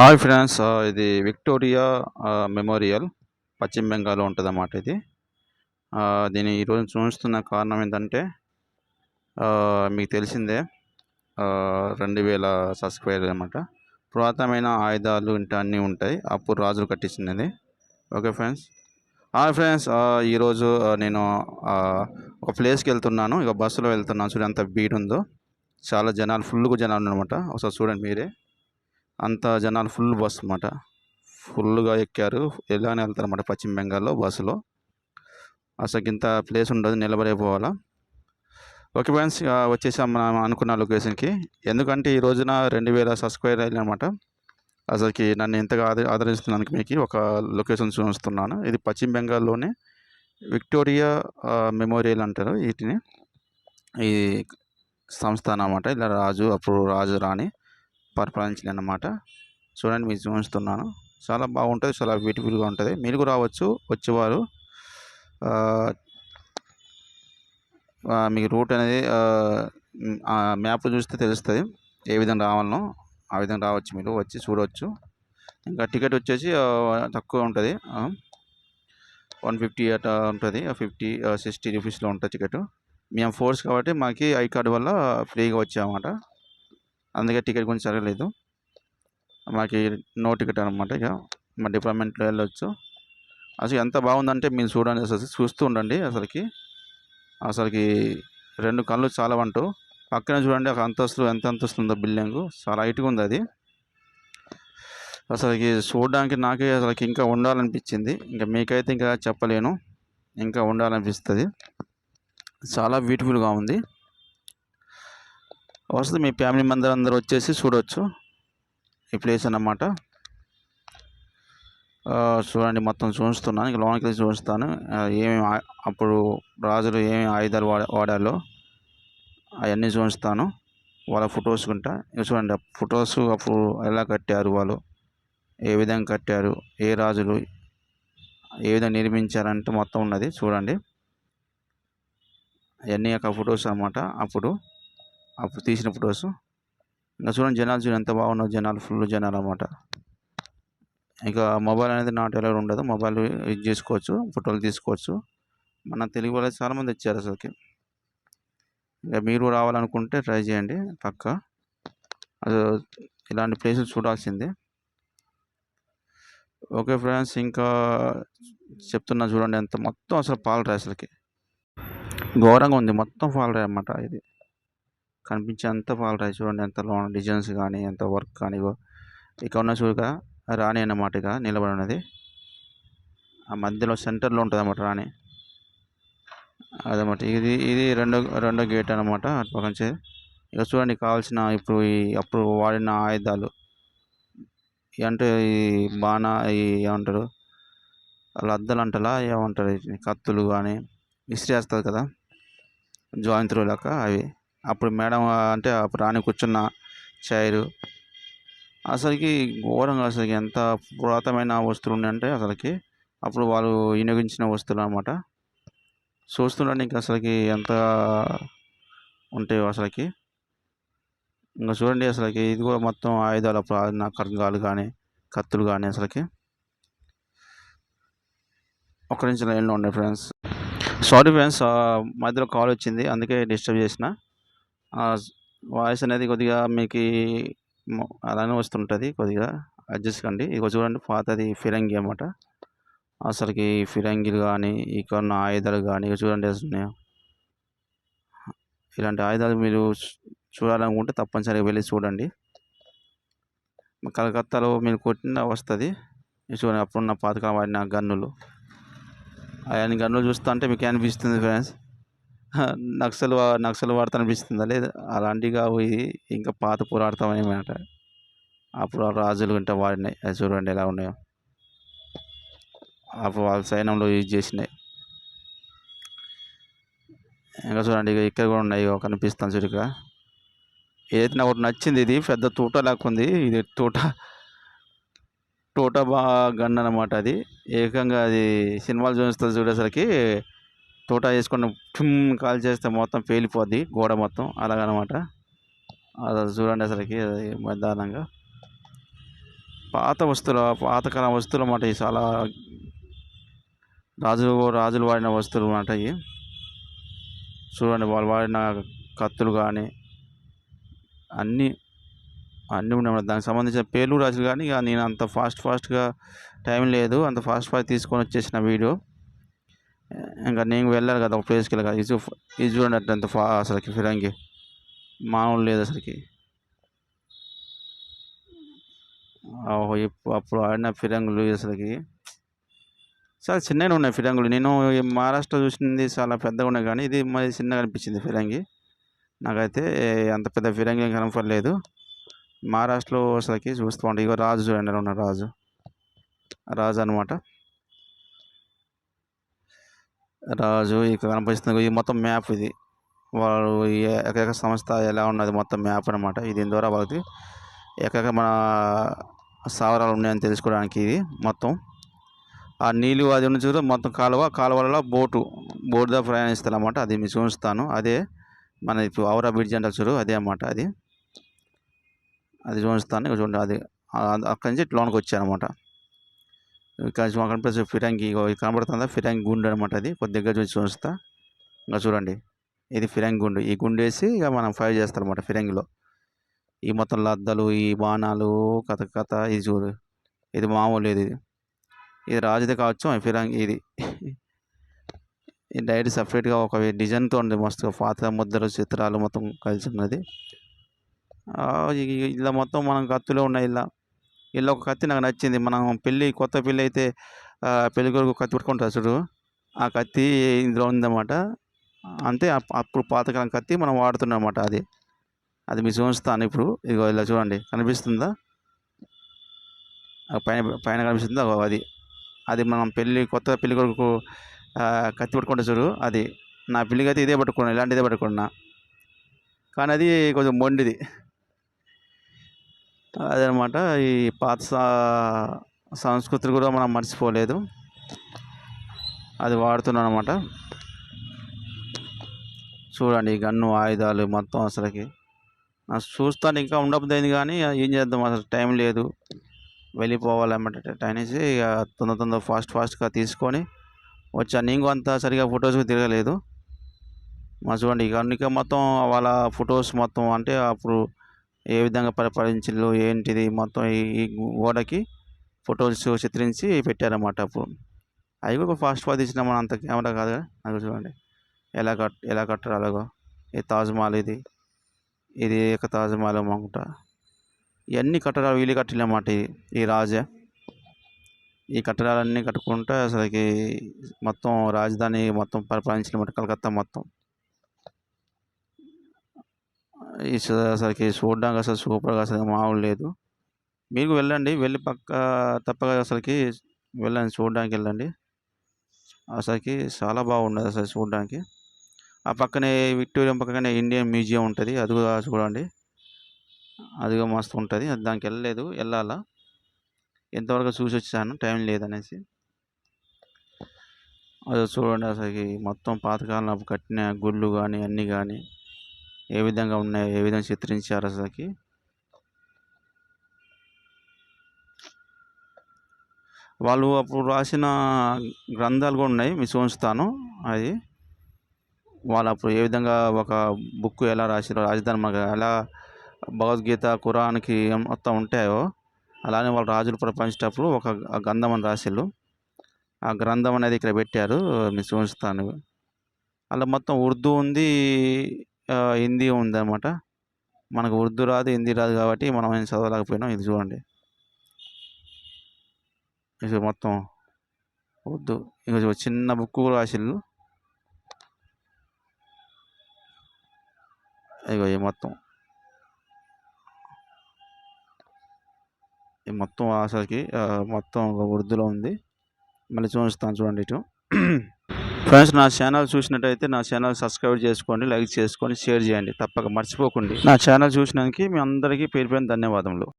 Hi friends, ఇది Victoria memorial పశ్చిమ బెంగాల్లో ఉంటుందన్నమాట. ఇది దీన్ని ఈరోజు చూస్తున్న కారణం ఏంటంటే మీకు తెలిసిందే, 2000 సబ్స్క్రైబర్ అనమాట. పురాతనమైన ఆయుధాలు ఇంట అన్నీ ఉంటాయి, అప్పుడు రాజులు కట్టించినది. Okay friends. హాయ్ ఫ్రెండ్స్, ఈరోజు నేను ఒక ప్లేస్కి వెళ్తున్నాను. ఇక బస్సులో వెళ్తున్నాను. చూడండి ఎంత భీడ్ ఉందో, చాలా జనాలు, ఫుల్గా జనాలు అనమాట. ఒకసారి చూడండి మీరే, అంత జనాలు, ఫుల్ బస్ అనమాట. ఫుల్గా ఎక్కారు. ఎలానే వెళ్తారన్నమాట పశ్చిమ బెంగాల్లో బస్సులో. అసలు ఇంత ప్లేస్ ఉండదు, నిలబడిపోవాలా. ఓకే ఫ్రెండ్స్, వచ్చేసాం మనం అనుకున్న లొకేషన్కి. ఎందుకంటే ఈ రోజున 2000 సబ్స్క్రైబర్ అయ్యారనమాట. అసలుకి నన్ను ఎంతగా ఆదరిస్తున్నందుకు మీకు ఒక లొకేషన్ చూపిస్తున్నాను. ఇది పశ్చిమ బెంగాల్లోనే విక్టోరియా మెమోరియల్ అంటారు వీటిని. ఈ సంస్థ అన్నమాట. ఇలా అప్పుడు రాజు రాణి పరిపాలించిన అన్నమాట. చూడండి, మీకు చూపిస్తున్నాను. చాలా బాగుంటుంది, చాలా బ్యూటిఫుల్గా ఉంటుంది. మీరు కూడా రావచ్చు వచ్చేవారు. మీకు రూట్ అనేది మ్యాప్ చూస్తే తెలుస్తుంది ఏ విధంగా రావాలనో. ఆ విధంగా రావచ్చు, మీరు వచ్చి చూడవచ్చు. ఇంకా టికెట్ వచ్చేసి తక్కువ ఉంటుంది, 150 అట్లా ఉంటుంది. 60 రూపీస్లో ఉంటుంది టికెట్. మేము ఫోర్స్ కాబట్టి మాకు ఐ కార్డు వల్ల ఫ్రీగా వచ్చామన్నమాట. అందుకే టికెట్ గురించి జరగలేదు. మాకు నో టికెట్ అనమాట. ఇక మా డిపార్ట్మెంట్లో వెళ్ళొచ్చు. అసలు ఎంత బాగుందంటే మీరు చూడండి, అసలు చూస్తూ ఉండండి. అసలుకి 2 కళ్ళు చాలా వంటూ. పక్కన చూడండి, ఒక అంతస్తులు, ఎంత అంతస్తు ఉందో బిల్డింగ్, చాలా హైట్గా ఉంది అది. అసలుకి చూడడానికి నాకే అసలుకి ఇంకా ఉండాలనిపించింది. ఇంకా మీకైతే ఇంకా చెప్పలేను, ఇంకా ఉండాలనిపిస్తుంది. చాలా బ్యూటిఫుల్గా ఉంది. వస్తుంది మీ ఫ్యామిలీ మెంబర్ అందరూ వచ్చేసి చూడవచ్చు ఈ ప్లేస్ అన్నమాట. చూడండి, మొత్తం చూపిస్తున్నాను. ఇక లోనికి వెళ్ళి చూపిస్తాను. ఏమేమి అప్పుడు రాజులు ఏమేమి ఆయుధాలు వాడాలో అవన్నీ చూపిస్తాను. వాళ్ళ ఫొటోస్ ఉంటా. ఇక చూడండి, ఫొటోస్ అప్పుడు ఎలా కట్టారు, వాళ్ళు ఏ విధంగా కట్టారు, ఏ రాజులు ఏ విధంగా నిర్మించారంటే మొత్తం ఉన్నది చూడండి. అవన్నీ ఒక ఫొటోస్ అన్నమాట, అప్పుడు తీసిన ఫొటోస్. ఇంకా చూడండి, జనాలు చూడండి ఎంత బాగున్నారు. జనాలు ఫుల్ జనాలు అన్నమాట. ఇక మొబైల్ అనేది నాట్ అలౌడ్ ఉండదు. మొబైల్ యూజ్ చేసుకోవచ్చు, ఫోటోలు తీసుకోవచ్చు. మన తెలుగు వాళ్ళు చాలామంది వచ్చారు అసలుకి. ఇక మీరు రావాలనుకుంటే ట్రై చేయండి పక్కా. అది ఇలాంటి ప్లేసెస్ చూడాల్సిందే. ఓకే ఫ్రెండ్స్, ఇంకా చెప్తున్నా చూడండి, ఎంత మొత్తం అసలు పాలరాయి, అసలుకి ఘోరంగా ఉంది. మొత్తం పాలరాయి అన్నమాట. ఇది కనిపించే అంత పాలరాయి. చూడండి ఎంత డిజైన్స్ కానీ, ఎంత వర్క్ కానీ. ఇక ఉన్న చూడగా రాణి అన్నమాట, ఇక నిలబడినది ఆ మధ్యలో సెంటర్లో ఉంటుంది అన్నమాట రాణి. అదన్నమాట. ఇది రెండో గేట్ అన్నమాట అటు పక్కన. ఇక చూడండి, కావాల్సిన ఇప్పుడు అప్పుడు వాడిన ఆయుధాలు అంటే ఈ బాణ, ఏమంటారు, లద్దలు అంటారా ఏమంటారు, కత్తులు కానీ విసిరేస్తుంది కదా, జాయింత్రు లెక్క అవి. అప్పుడు మేడం అంటే అప్పుడు రాణి కూర్చున్న చైరు. అసలుకి ఘోరంగా, అసలుకి ఎంత పురాతనమైన వస్తువులు ఉన్నాయంటే అసలుకి అప్పుడు వాళ్ళు వినియోగించిన వస్తువులు అన్నమాట. చూస్తుండండి ఇంకా అసలుకి ఎంత ఉంటాయో అసలుకి. ఇంకా చూడండి, అసలుకి ఇది కూడా మొత్తం ఆయుధాలు, అప్పుడు ఖడ్గాలు కానీ కత్తులు కానీ. అసలుకి ఒక్క నిమిషం లైన్లో ఉండే ఫ్రెండ్స్. సారీ ఫ్రెండ్స్, మధ్యలో కాల్ వచ్చింది, అందుకే డిస్టర్బ్ చేసిన. వాయిస్ అనేది కొద్దిగా మీకు అలానే వస్తుంటుంది, కొద్దిగా అడ్జస్ట్ కండి. ఇక చూడండి, పాతది ఫిరంగి అన్నమాట. అసలుకి ఫిరంగిలు కానీ, ఇక్కడ ఉన్న ఆయుధాలు కానీ ఇక చూడండి అసలు. ఇలాంటి ఆయుధాలు మీరు చూడాలనుకుంటే తప్పనిసరిగా వెళ్ళి చూడండి. కలకత్తాలో మీరు కొట్టిన వస్తుంది. చూడండి, అప్పుడున్న పాతకాలం వాడిన గన్నులు, అవన్నీ గన్నులు చూస్తా అంటే మీకు అనిపిస్తుంది ఫ్రెండ్స్, నక్సలు వాడతా అనిపిస్తుందా? లేదు, అలాంటివి కావు. ఇది ఇంకా పాత పురాతనమాట. అప్పుడు రాజులు ఇంట వాడినాయి. అది చూడండి ఎలా ఉన్నాయో, అప్పుడు వాళ్ళ సైన్యంలో యూజ్ చేసినాయి. ఇంకా చూడండి, ఇక్కడ కూడా ఉన్నాయి, కనిపిస్తాను చురుగ్గా. ఏదైతే నాకు ఒకటి నచ్చింది, ఇది పెద్ద తోట లాక్కుంది. ఇది తోట గన్ అనమాట. అది ఏకంగా అది సినిమాలు చూస్తుంది చూడేసరికి, తోట వేసుకొని కాల్ చేస్తే మొత్తం పేలిపోద్ది గోడ మొత్తం, అలాగనమాట. అది చూడండి అసలుకి, అది దారుణంగా. పాతకాలం వస్తువులు అన్నమాట. ఇవి చాలా రాజులు వాడిన వస్తువులు అన్నమాట ఇవి. చూడండి, వాళ్ళు వాడిన కత్తులు కానీ అన్నీ అన్నీ ఉన్నాయి. దానికి సంబంధించిన పేర్లు రాజులు కానీ ఇక నేను అంత ఫాస్ట్గా టైం లేదు, అంత ఫాస్ట్ తీసుకొని వచ్చేసిన వీడియో. ఇంకా నేను వెళ్ళాలి కదా, ఒక ప్లేస్కి వెళ్ళాలి కదా. ఇది చూడండి అంత అసలుకి ఫిరంగి మామూలు లేదు అసలుకి. ఓహో, అప్పుడు ఆడిన ఫిరంగులు అసలుకి చాలా చిన్నగా ఉన్నాయి ఫిరంగులు. నేను మహారాష్ట్ర చూసింది చాలా పెద్దగా ఉన్నాయి, కానీ ఇది మరి చిన్నగా అనిపించింది ఫిరంగి. నాకైతే అంత పెద్ద ఫిరంగి ఏం కనపడలేదు. మహారాష్ట్రలో అసలుకి చూస్తూ ఉంటాయి. ఇక రాజు చూడండి, ఉన్న రాజు అనమాట. రాజు ఇక కనిపిస్తుంది. ఇది మొత్తం మ్యాప్. ఇది వాళ్ళు ఎక్కడెక్కడ సంస్థ ఎలా ఉన్నది మొత్తం మ్యాప్ అనమాట. దీని ద్వారా వాళ్ళకి ఎక్కడెక్కడ మన స్థావరాలు ఉన్నాయని తెలుసుకోవడానికి ఇది మొత్తం. ఆ నీళ్ళు అది ఉన్న చూడు మొత్తం కాలువలలో బోటు ద్వారా ప్రయాణిస్తారు అన్నమాట. అది మీకు చూపిస్తాను. అదే మన ఇప్పుడు ఔరా బ్రిడ్జ్ అంటారు చూడు, అదే అన్నమాట. అది చూపిస్తాను. ఇక చూడండి, అది అక్కడి నుంచి లోనికి వచ్చానమాట. ఇక్కడ కనిపిస్తుంది ఫిరంగి, కనబడుతుందా ఫిరంగి గుండు అనమాట. అది కొద్ది దగ్గర చూపిస్తా. ఇంకా చూడండి, ఇది ఫిరంగి గుండు. ఈ గుండు వేసి ఇక మనం ఫైర్ చేస్తాం అనమాట ఫిరంగిలో. ఈ మొత్తం లద్దలు, ఈ బాణాలు, కథ ఇది చూడు, ఇది మామూలు ఇది రాజుదే కావచ్చు ఫిరంగి. ఇది డైరెక్ట్ సపరేట్గా ఒక డిజైన్తో ఉంది మస్తుగా. పాత ముద్రలు, చిత్రాలు మొత్తం కలిసి ఉన్నది. ఇలా మొత్తం మనం కత్తులో ఉన్నాయి. ఇలా ఒక కత్తి నాకు నచ్చింది. మనం కొత్త పెళ్ళి అయితే పెళ్లి కొడుకు కత్తి పెట్టుకుంటారు చూడు, ఆ కత్తి ఇందులో ఉందన్నమాట. అంతే, అప్పుడు పాతకాలం కత్తి మనం వాడుతున్నాం అన్నమాట. అది మీకు చూపిస్తాను ఇప్పుడు. ఇగో ఇలా చూడండి, కనిపిస్తుందా పైన కనిపిస్తుందా? అది మనం కొత్త పెళ్లి కొడుకు కత్తి పట్టుకుంటే చూడు, అది నా పెళ్ళికి అయితే ఇదే పట్టుకున్నా, ఇలాంటిదే పట్టుకున్నా. కానీ అది కొంచెం మొండిది. అదనమాట. ఈ పాత సంస్కృతులు కూడా మనం మర్చిపోలేదు, అది వాడుతున్నాను అనమాట. చూడండి, ఈ గన్ను ఆయుధాలు మొత్తం అసలుకి చూస్తాను. ఇంకా ఉండబోయింది కానీ ఏం చేద్దాం, అసలు టైం లేదు, వెళ్ళిపోవాలన్నమాట. అనేసి ఇక తొందర ఫాస్ట్గా తీసుకొని వచ్చాను. నేను అంత సరిగా ఫొటోస్కి తిరగలేదు. చూడండి, ఇక మొత్తం వాళ్ళ ఫొటోస్ మొత్తం అంటే అప్పుడు ఏ విధంగా పరిపాలించారు ఏంటిది మొత్తం ఈ గోడకి ఫొటోస్ చిత్రించి పెట్టారన్నమాట. అప్పుడు అవి కూడా ఫాస్ట్గా తీసిన, మన అంత కెమెరా కాదు కదా. నాకు చూడండి ఎలా కట్టారు అలాగో. ఈ తాజ్మహల్, ఇది ఒక తాజ్మహల్ అనుకుంటా. ఇవన్నీ కట్టడాలు వీళ్ళు కట్టినమాట. ఈ రాజే ఈ కట్టడాలన్నీ కట్టుకుంటే అసలుకి మొత్తం రాజధాని మొత్తం పరిపాలించినమాట, కలకత్తా మొత్తం. అసలుకి చూడడానికి అసలు సూపర్గా, అసలు మామూలు లేదు. మీరు వెళ్ళండి, వెళ్ళి తప్పగా అసలుకి వెళ్ళండి, చూడడానికి వెళ్ళండి. అసలుకి చాలా బాగుండదు అసలు చూడడానికి. ఆ పక్కనే విక్టోరియా పక్కనే ఇండియన్ మ్యూజియం ఉంటుంది, అది కూడా చూడండి. అదిగా మస్తు ఉంటుంది. దానికి వెళ్ళాలా. ఎంతవరకు చూసి వచ్చాను, టైం లేదనేసి. అది చూడండి, అసలుకి మొత్తం పాతకాలంలో కట్టిన గుళ్ళు కానీ అన్నీ కానీ ఏ విధంగా ఉన్నాయి, ఏ విధంగా చిత్రించారు అసలుకి. వాళ్ళు అప్పుడు రాసిన గ్రంథాలు కూడా ఉన్నాయి, మీకు చూపిస్తాను. వాళ్ళు అప్పుడు ఏ విధంగా ఒక బుక్ ఎలా రాసారో, రాజధాని మనకు ఎలా భగవద్గీత, ఖురాన్కి మొత్తం ఉంటాయో అలానే వాళ్ళు రాజులు ప్రపంచేటప్పుడు ఒక గ్రంథం అని రాసిళ్ళు. ఆ గ్రంథం అనేది ఇక్కడ పెట్టారు, మీకు చూపిస్తాను. అలా మొత్తం ఉర్దూ ఉంది, హిందీ ఉంది అన్నమాట. మనకు ఉర్దూ రాదు, హిందీ రాదు కాబట్టి మనం ఏం చదవలేకపోయినాం. ఇది చూడండి, ఇది మొత్తం ఉర్దూ. ఇక చిన్న బుక్ కూడా రాసిళ్ళు. ఇగో ఈ మొత్తం అసలుకి మొత్తం ఉర్దూలో ఉంది. మళ్ళీ చూపిస్తాను చూడండి ఇటు. ఫ్రెండ్స్, నా ఛానల్ చూసినట్టయితే నా ఛానల్ సబ్స్క్రైబ్ చేసుకోండి, లైక్ చేసుకొని, షేర్ చేయండి తప్పక మర్చిపోకండి. నా ఛానల్ చూసినందుకు మీ అందరికీ పేరు ధన్యవాదములు.